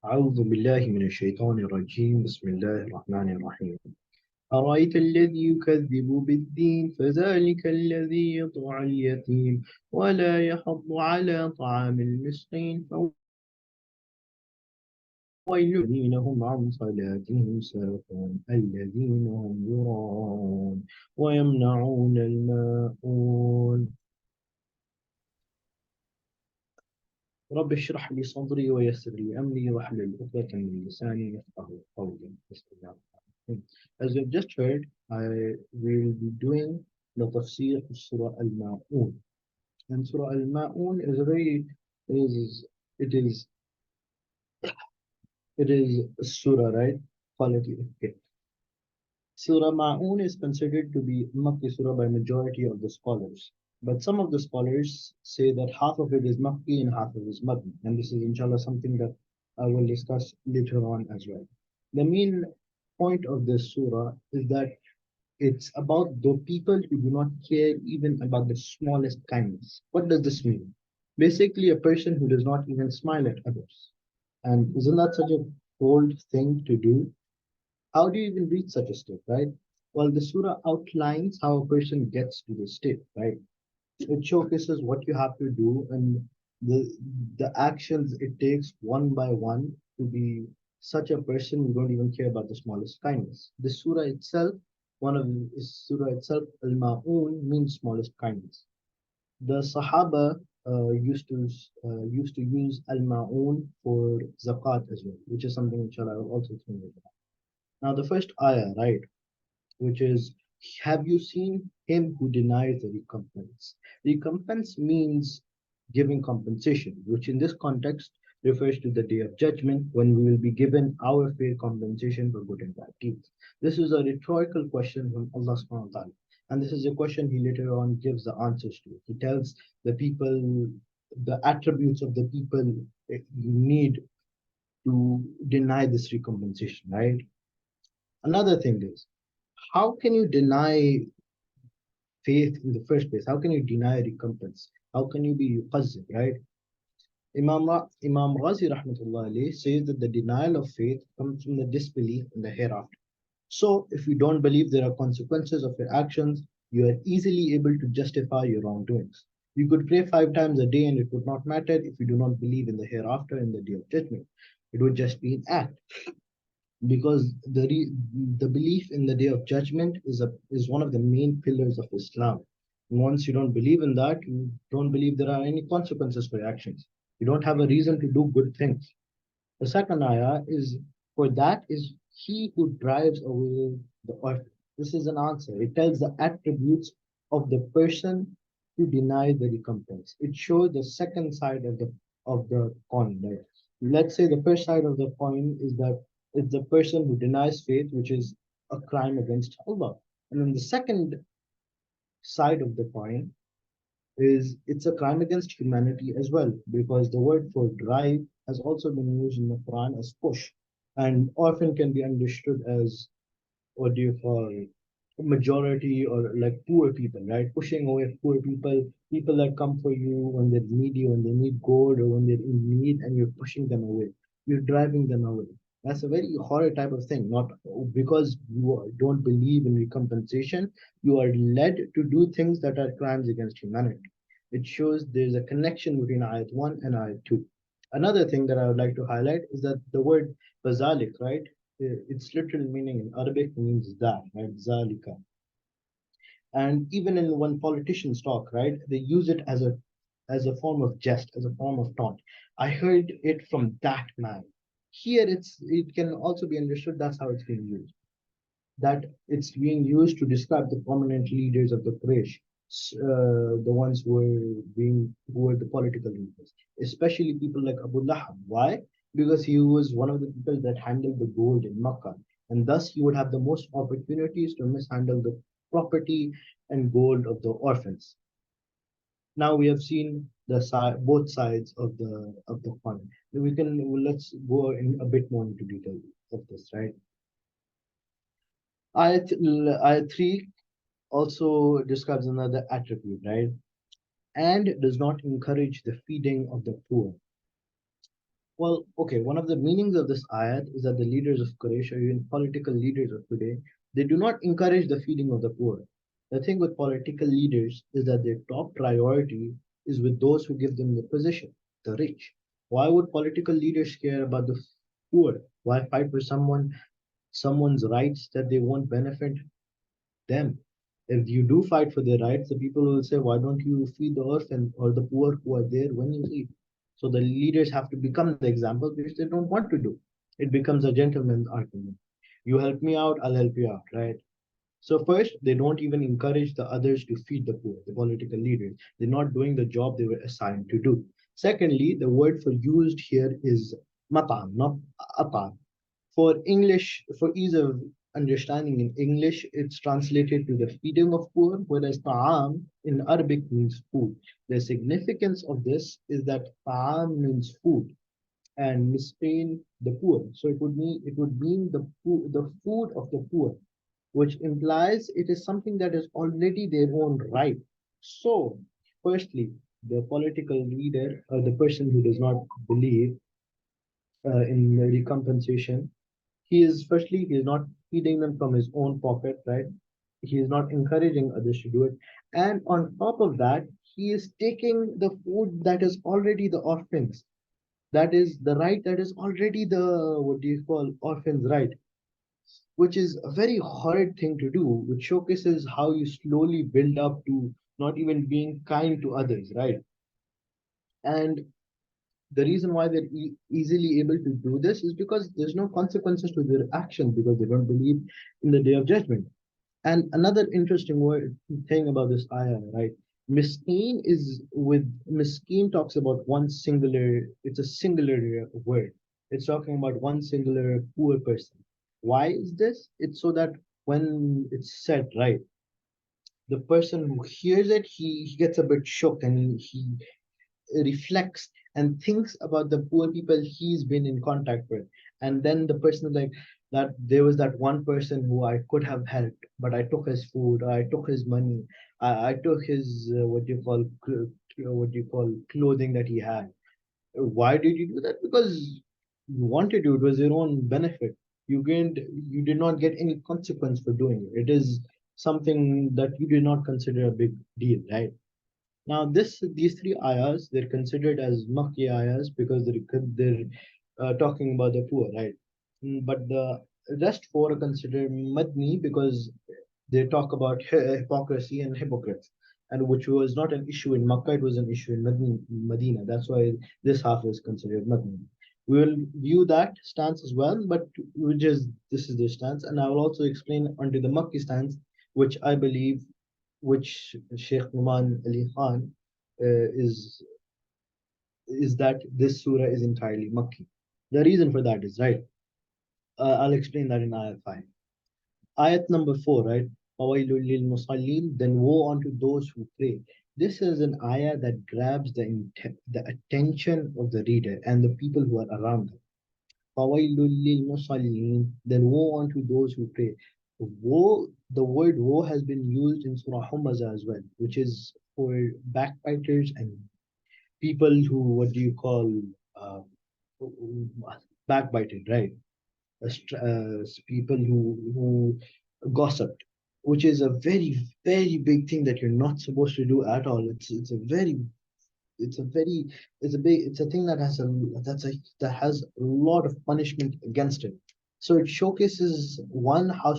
أعوذ بالله من الشيطان الرجيم بسم الله الرحمن الرحيم أرأيت الذي يكذب بالدين فذلك الذي يطعم اليتيم ولا يحض على طعام المسكين فويل الذين هم عن صلاتهم ساهون الذين هم يراءون ويمنعون الماءون رب اشرح لي صدري ويسر لي أمري واحلل عقدة من لساني يفقهوا قولي بسم الله الرحمن الرحيم. As you've just heard, I will be doing the tafsir of Surah Al-Maoon. And Surah Al-Maoon is a very is it is it is a surah, right? Quality of it. Surah Maoon is considered to be Makki surah by majority of the scholars. But some of the scholars say that half of it is Makki and half of it is Madni. And this is inshallah something that I will discuss later on as well. The main point of this surah is that it's about the people who do not care even about the smallest kindness. What does this mean? Basically, a person who does not even smile at others. And isn't that such a bold thing to do? How do you even reach such a state, right? Well, the surah outlines how a person gets to this state, right? It showcases what you have to do and the the actions it takes one by one to be such a person who don't even care about the smallest kindness. The surah itself, one of the surah itself, Al-Ma'un means smallest kindness. The Sahaba used to use Al-Ma'un for zakat as well, which is something inshallah I will also explain later. Now the first ayah, right? Which is, have you seen him who denies the recompense? Recompense means giving compensation, which in this context refers to the day of judgment when we will be given our fair compensation for good and bad deeds. This is a rhetorical question from Allah subhanahu wa ta'ala. And this is a question he later on gives the answers to. He tells the people the attributes of the people need to deny this recompensation, right? Another thing is, how can you deny faith in the first place? How can you deny recompense? How can you be yuqazzib, right? Imam Ghazi rahmatullah alayhi says that the denial of faith comes from the disbelief in the hereafter. So if you don't believe there are consequences of your actions, you are easily able to justify your wrongdoings. You could pray 5 times a day and it would not matter if you do not believe in the hereafter and the day of judgment. It would just be an act because the belief in the day of judgment is one of the main pillars of Islam. Once you don't believe in that, you don't believe there are any consequences for your actions. You don't have a reason to do good things. The second ayah is for that is he who drives away the orphan. This is an answer. It tells the attributes of the person who denied the recompense. It shows the second side of the coin. Right? Let's say the first side of the coin is that it's the person who denies faith, which is a crime against Allah. And then the second side of the coin is it's a crime against humanity as well, because the word for drive has also been used in the Quran as push, and often can be understood as what do you call majority or like poor people, right? Pushing away poor people, people that come for you when they're needy, when they need gold or when they're in need, and you're pushing them away. You're driving them away. That's a very horrid type of thing. Not because you don't believe in recompensation, you are led to do things that are crimes against humanity. It shows there's a connection between ayat 1 and ayat 2. Another thing that I would like to highlight is that the word bazalik, right? Its literal meaning in Arabic means that, right? Zalika. And even in when politicians talk, right, they use it as a form of jest, as a form of taunt. I heard it from that man. Here, it can also be understood that's how it's being used. That it's being used to describe the prominent leaders of the Quraysh, the ones who were the political leaders, especially people like Abu Lahab. Why? Because he was one of the people that handled the gold in Makkah, and thus he would have the most opportunities to mishandle the property and gold of the orphans. Now we have seen both sides of the coin. Let's go in a bit more into detail of this, right? Ayat 3 also describes another attribute, right? And does not encourage the feeding of the poor. Well, okay, one of the meanings of this ayat is that the leaders of Quraysh, or even political leaders of today, they do not encourage the feeding of the poor. The thing with political leaders is that their top priority is with those who give them the position, the rich. Why would political leaders care about the poor? Why fight for someone's rights that they won't benefit them? If you do fight for their rights, the people will say, why don't you feed the orphan or the poor who are there when you eat? So the leaders have to become the example, which they don't want to do. It becomes a gentleman's argument. You help me out, I'll help you out, right? So first, they don't even encourage the others to feed the poor, the political leaders. They're not doing the job they were assigned to do. Secondly, the word for used here is matam, not atam. For English, for ease of understanding in English, it's translated to the feeding of poor, whereas ta'am in Arabic means food. The significance of this is that ta'am means food and mistain the poor. So it would mean the food of the poor, which implies it is something that is already their own right. So, firstly, the political leader, or the person who does not believe in recompensation, he is not feeding them from his own pocket, right? He is not encouraging others to do it. And on top of that, he is taking the food that is already the orphans. That is the right that is already the, what do you call, orphans' right, which is a very horrid thing to do, which showcases how you slowly build up to not even being kind to others, right? And the reason why they're easily able to do this is because there's no consequences to their actions because they don't believe in the day of judgment. And another interesting thing about this ayah, right? Miskeen is with miskeen talks about one singular, it's a singular word. It's talking about one singular poor person. Why is this? It's so that when it's said, right, the person who hears it, he gets a bit shocked and he reflects and thinks about the poor people he's been in contact with. And then the person is like, that there was that one person who I could have helped, but I took his food, or I took his money, I took his what do you call clothing that he had. Why did you do that? Because you wanted to. It was your own benefit. You did not get any consequence for doing it. It is something that you did not consider a big deal, right? Now, these three ayahs, they're considered as Makki ayahs because they're talking about the poor, right? But the rest four are considered Madni because they talk about hypocrisy and hypocrites, and which was not an issue in Makkah, it was an issue in Medina. That's why this half is considered Madni. We will view that stance as well, but which is this is the stance, and I will also explain onto the Makki stance, which I believe which Sheikh Numan Ali Khan is that this surah is entirely Makki. The reason for that is right. I'll explain that in ayat 5. Ayat number 4, right? Fawailul lil musallin, then woe unto those who pray. This is an ayah that grabs the attention of the reader and the people who are around them. Fawailul lil musallin, then woe unto those who pray. Woe, the word woe has been used in Surah Humaza as well, which is for backbiters and people who, what do you call, uh, backbited, right? People who gossiped, which is a very big thing that you're not supposed to do at all. It's a very it's a thing that has that has a lot of punishment against it. So it showcases one how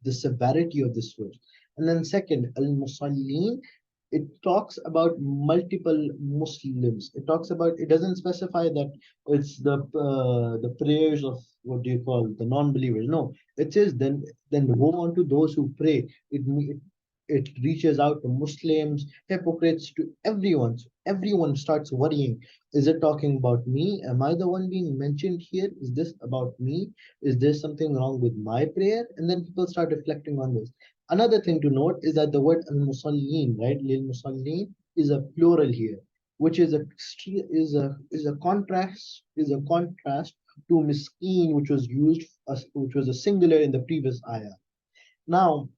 the severity of this verse, and then second, al musallin, it talks about multiple Muslims. It talks about, it doesn't specify that it's the prayers of, what do you call, the non-believers. No, it says then go on to those who pray. It reaches out to Muslims, hypocrites, to everyone. So everyone starts worrying. Is it talking about me? Am I the one being mentioned here? Is this about me? Is there something wrong with my prayer? And then people start reflecting on this. Another thing to note is that the word al-musallin, right, lil musallin, is a plural here, which is a contrast to miskeen, which was which was a singular in the previous ayah. Now,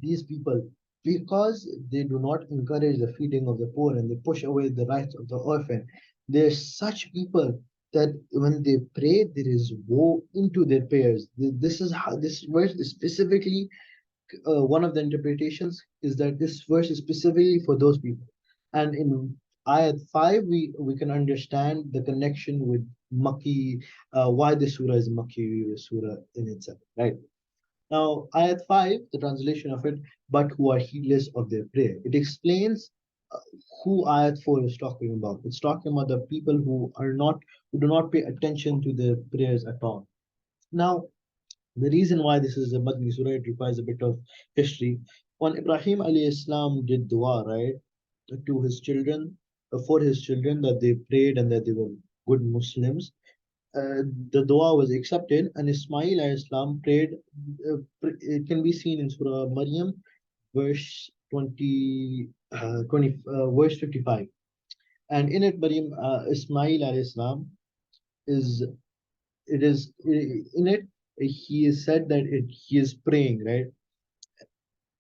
these people, because they do not encourage the feeding of the poor and they push away the rights of the orphan, They're such people that when they pray, there is woe into their prayers. This is how this verse is specifically, one of the interpretations is that this verse is specifically for those people. And in ayat 5, we can understand the connection with Makki, why this surah is Makki surah in itself, right? Now, ayat 5, the translation of it, but who are heedless of their prayer. It explains uh, who ayat 4 is talking about. It's talking about the people who do not pay attention to their prayers at all. Now, the reason why this is a Madni Surah, it requires a bit of history. When Ibrahim alayhi Islam did dua, right, to his children, for his children, that they prayed and that they were good Muslims, the dua was accepted, and Ismail alayhi Islam prayed. It can be seen in Surah Maryam, verse verse 55. And in it, Maryam, Ismail alayhi Islam is, it is in it, he is said that he is praying, right?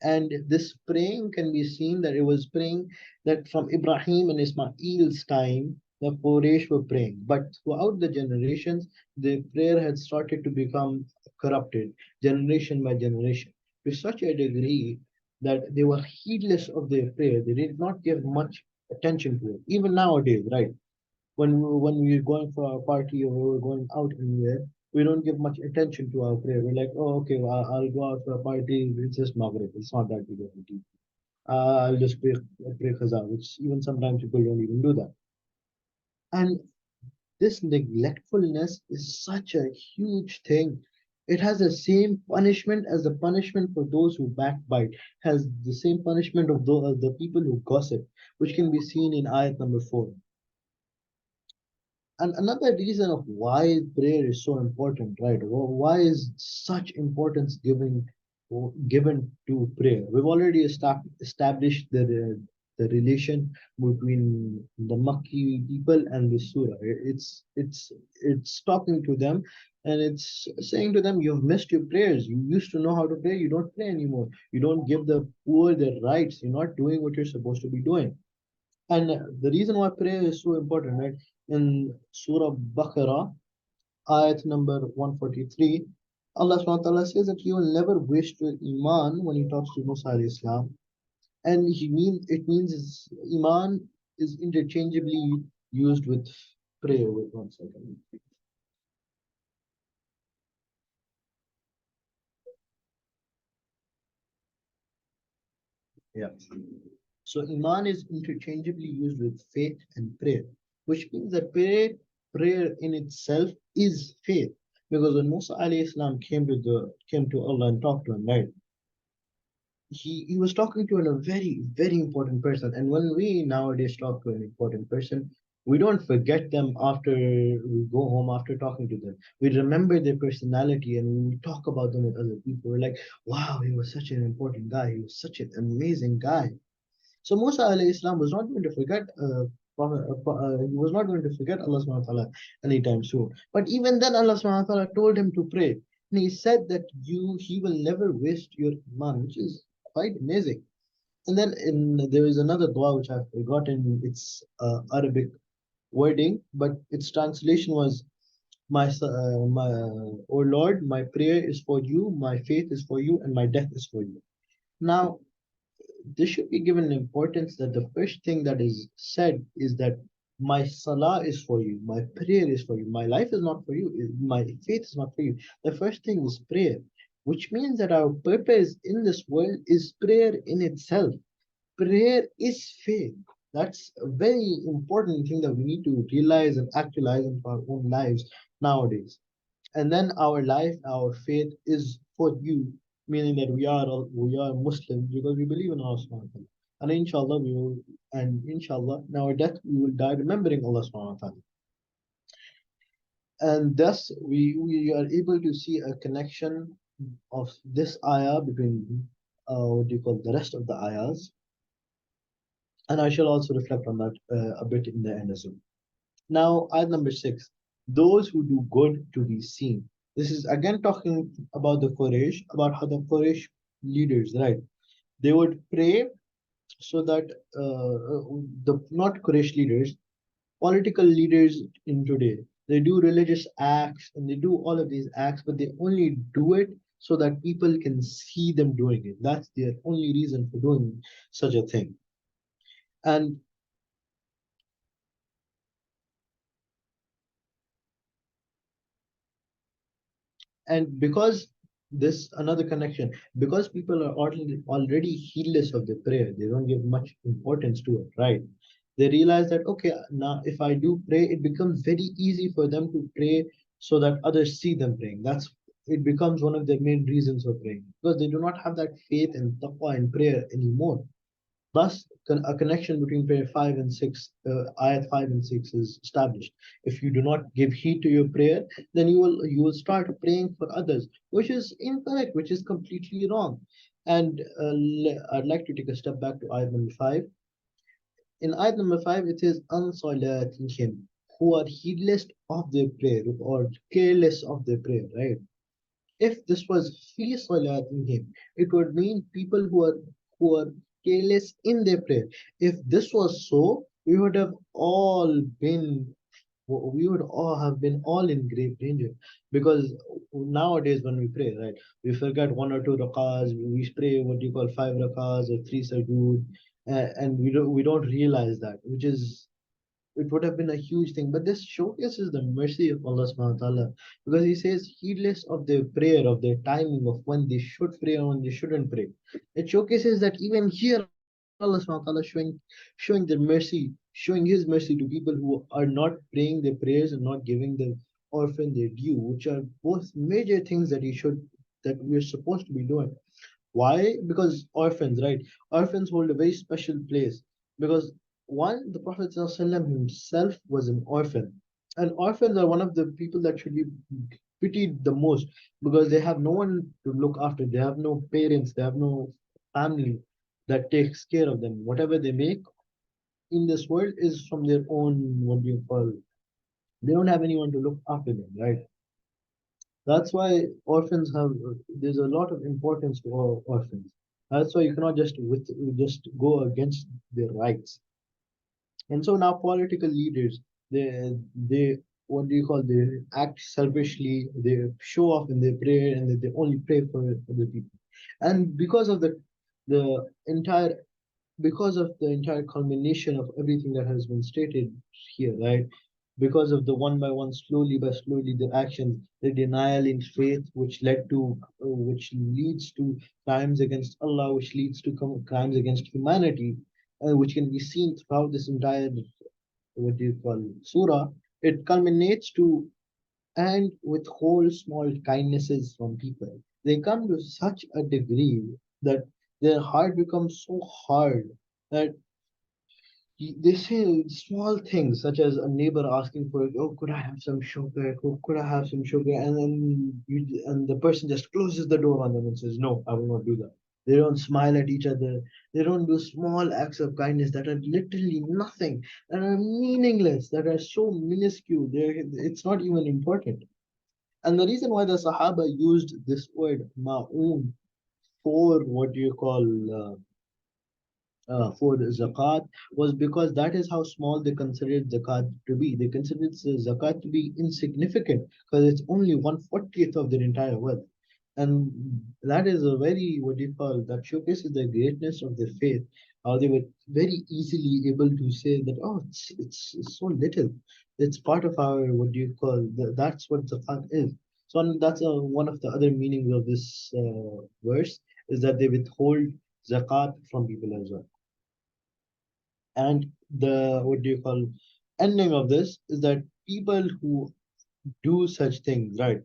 And this praying can be seen that it was praying that from Ibrahim and Ismail's time, the Quraysh were praying. But throughout the generations, the prayer had started to become corrupted, generation by generation, to such a degree that they were heedless of their prayer. They did not give much attention to it. Even nowadays, right? When we're going for a party or we're going out anywhere, we don't give much attention to our prayer. We're like, oh, okay, well, I'll go out for a party. It's just Maghrib. It's not that big of a deal. I'll just pray Khaza, which even sometimes people don't even do that. And this neglectfulness is such a huge thing. It has the same punishment as the punishment for those who backbite, has the same punishment of the people who gossip, which can be seen in ayat number 4. And another reason of why prayer is so important, right? Why is such importance given to prayer? We've already established the relation between the Makki people and the surah. It's talking to them, and it's saying to them, you've missed your prayers. You used to know how to pray. You don't pray anymore. You don't give the poor their rights. You're not doing what you're supposed to be doing. And the reason why prayer is so important, right? In Surah Baqarah, ayat number 143, Allah subhanahu wa ta'ala says that He will never waste your iman when He talks to Musa alayhi Islam. And it means iman is interchangeably used with prayer. Wait 1 second. Yeah. So iman is interchangeably used with faith and prayer, which means that prayer in itself is faith. Because when Musa alayhi salam came to Allah and talked to him, right? He was talking to a very, very important person. And when we nowadays talk to an important person, we don't forget them after we go home after talking to them. We remember their personality and we talk about them with other people. We're like, wow, he was such an important guy. He was such an amazing guy. So Musa alayhi Islam was not going to forget he was not going to forget Allah subhanahu wa ta'ala anytime soon. But even then Allah subhanahu wa ta'ala told him to pray. And he said that he will never waste your iman, which is quite amazing. And then there is another dua which I've forgotten its Arabic wording, but its translation was my oh Lord, my prayer is for you, my faith is for you, and my death is for you. Now this should be given importance that the first thing that is said is that my salah is for you, my prayer is for you, my life is not for you, my faith is not for you. The first thing is prayer, which means that our purpose in this world is prayer in itself. Prayer is faith. That's a very important thing that we need to realize and actualize into our own lives nowadays. And then our life, our faith is for you, meaning that we are Muslims because we believe in Allah subhanahu wa ta'ala. And inshallah, in our death we will die remembering Allah subhanahu wa ta'ala. And thus we are able to see a connection of this ayah between what do you call the rest of the ayahs. And I shall also reflect on that a bit in the end as well. Now, ayat number 6, those who do good to be seen. This is again talking about the Quraysh, about how the Quraysh leaders, right? They would pray so that the not Quraysh leaders, Political leaders in today, they do religious acts and they do all of these acts, but they only do it so that people can see them doing it. That's their only reason for doing such a thing. And and because this another connection, because people are already heedless of their prayer, they don't give much importance to it, right? They realize that okay, now if I do pray, it becomes very easy for them to pray so that others see them praying. That's it becomes one of their main reasons for praying, because they do not have that faith and taqwa in prayer anymore. Thus, a connection between prayer 5 and 6, ayat 5 and 6 is established. If you do not give heed to your prayer, then you will start praying for others, which is incorrect, which is completely wrong. And I'd like to take a step back to ayat number 5. In ayat number 5, it says, "Ansalatihim," who are heedless of their prayer or careless of their prayer, right? If this was fi salatihim, it would mean people who are careless in their prayer. If this was so, we would all have been all in grave danger, because nowadays when we pray, right, we forget one or two rakahs, we pray what you call five rakahs or three sujood, and we don't realize that, which is it would have been a huge thing. But this showcases the mercy of Allah subhanahu wa ta'ala, because He says, heedless of their prayer, of their timing, of when they should pray and when they shouldn't pray. It showcases that even here, Allah subhanahu wa ta'ala showing their mercy, showing His mercy to people who are not praying their prayers and not giving the orphan their due, which are both major things that we're supposed to be doing. Why? Because orphans, right? Orphans hold a very special place. Because one, the Prophet ﷺ himself was an orphan. And orphans are one of the people that should be pitied the most, because they have no one to look after. They have no parents, they have no family that takes care of them. Whatever they make in this world is from their own, what do you call, they don't have anyone to look after them, right? That's why orphans have, there's a lot of importance to orphans. That's why you cannot just go against their rights. And so now political leaders, they what do you call, they act selfishly, they show off in their prayer, and they only pray for the people. And the entire because of the entire culmination of everything that has been stated here, right? Because of the one by one, slowly by slowly, the actions, the denial in faith, which leads to crimes against Allah, which leads to crimes against humanity, which can be seen throughout this entire, what do you call, surah. It culminates to and withhold small kindnesses from people. They come to such a degree that their heart becomes so hard that they say small things such as a neighbor asking for, oh, could I have some sugar? Could I have some sugar? And the person just closes the door on them and says, no, I will not do that. They don't smile at each other. They don't do small acts of kindness that are literally nothing, that are meaningless, that are so minuscule. It's not even important. And the reason why the Sahaba used this word Maoon for what do you call for the zakat was because that is how small they considered zakat to be. They considered the zakat to be insignificant because it's only 1/40th of their entire wealth. And that is a very, what do you call, that showcases the greatness of their faith. How they were very easily able to say that, oh, it's so little. It's part of our, what do you call, that's what zakat is. So that's one of the other meanings of this verse, is that they withhold zakat from people as well. And the, what do you call, ending of this is that people who do such things, right?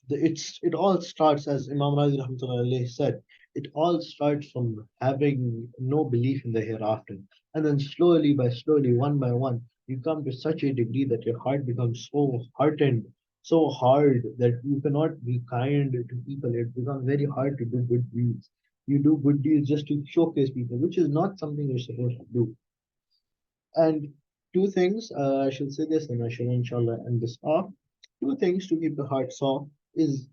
It all starts, as Imam Razi Rahmatullah alayhi said, it all starts from having no belief in the hereafter. And then slowly by slowly, one by one, you come to such a degree that your heart becomes so hardened, so hard that you cannot be kind to people. It becomes very hard to do good deeds. You do good deeds just to showcase people, which is not something you're supposed to do. And two things, I should say this and I should inshallah end this off. Two things to keep the heart soft is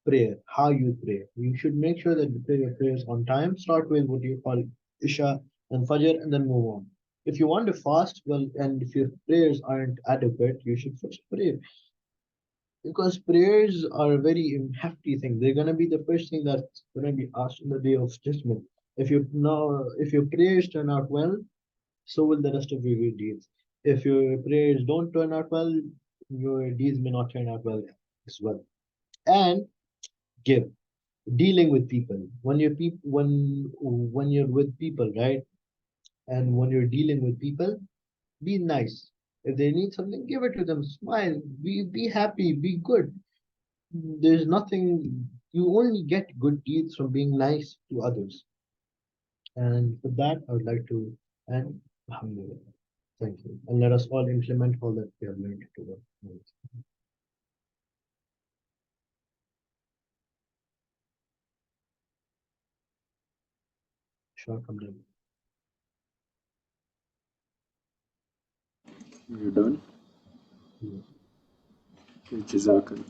prayer, how you pray. You should make sure that you pray your prayers on time. Start with what you call Isha and Fajr and then move on. If you want to fast, well, and if your prayers aren't adequate, you should first pray, because prayers are a very hefty thing. They're gonna be the first thing that's gonna be asked on the day of judgment. If your prayers turn out well, so will the rest of your good deeds. If your prayers don't turn out well, your deeds may not turn out well as well. And give, dealing with people. When you're with people, right? And when you're dealing with people, be nice. If they need something, give it to them. Smile. Be happy. Be good. There's nothing. You only get good deeds from being nice to others. And with that, I would like to end. Alhamdulillah. Thank you. And let us all implement all that we have learned today. Sure, come down. You're done? Yeah. Okay, Jazakallah.